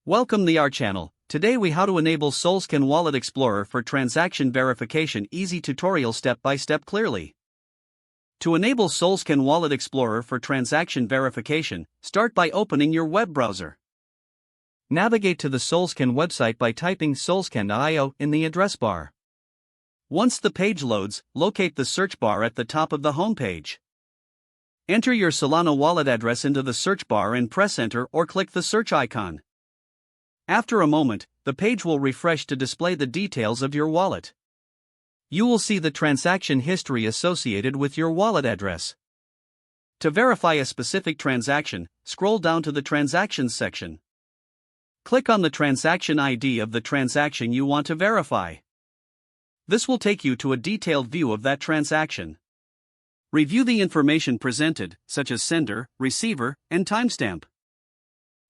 Welcome to our channel. Today we how to enable Solscan Wallet Explorer for transaction verification. Easy tutorial step by step clearly. To enable Solscan Wallet Explorer for transaction verification, start by opening your web browser. Navigate to the Solscan website by typing solscan.io in the address bar. Once the page loads, locate the search bar at the top of the home page. Enter your Solana wallet address into the search bar and press enter or click the search icon. After a moment, the page will refresh to display the details of your wallet. You will see the transaction history associated with your wallet address. To verify a specific transaction, scroll down to the Transactions section. Click on the transaction ID of the transaction you want to verify. This will take you to a detailed view of that transaction. Review the information presented, such as sender, receiver, and timestamp.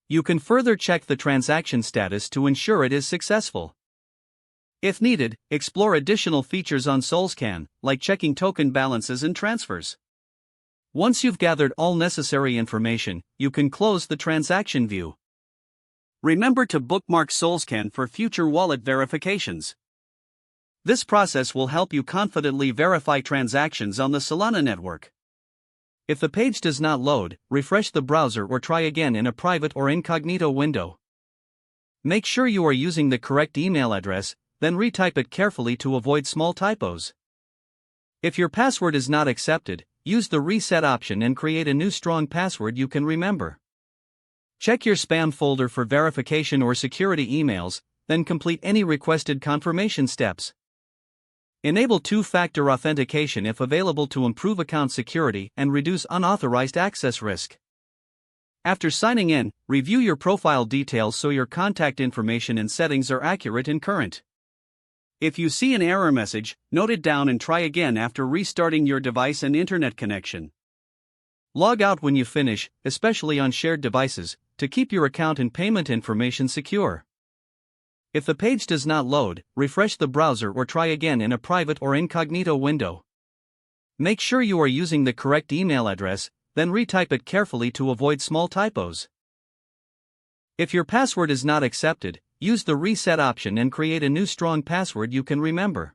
You can further check the transaction status to ensure it is successful. If needed, explore additional features on Solscan, like checking token balances and transfers. Once you've gathered all necessary information, you can close the transaction view. Remember to bookmark Solscan for future wallet verifications. This process will help you confidently verify transactions on the Solana network. If the page does not load, refresh the browser or try again in a private or incognito window. Make sure you are using the correct email address, then retype it carefully to avoid small typos. If your password is not accepted, use the reset option and create a new strong password you can remember. Check your spam folder for verification or security emails, then complete any requested confirmation steps. Enable two-factor authentication if available to improve account security and reduce unauthorized access risk. After signing in, review your profile details so your contact information and settings are accurate and current. If you see an error message, note it down and try again after restarting your device and internet connection. Log out when you finish, especially on shared devices, to keep your account and payment information secure. If the page does not load, refresh the browser or try again in a private or incognito window. Make sure you are using the correct email address, then retype it carefully to avoid small typos. If your password is not accepted, use the reset option and create a new strong password you can remember.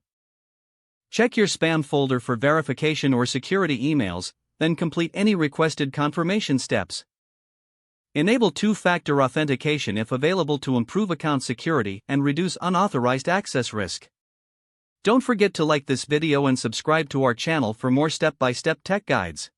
Check your spam folder for verification or security emails, then complete any requested confirmation steps. Enable two-factor authentication if available to improve account security and reduce unauthorized access risk. Don't forget to like this video and subscribe to our channel for more step-by-step tech guides.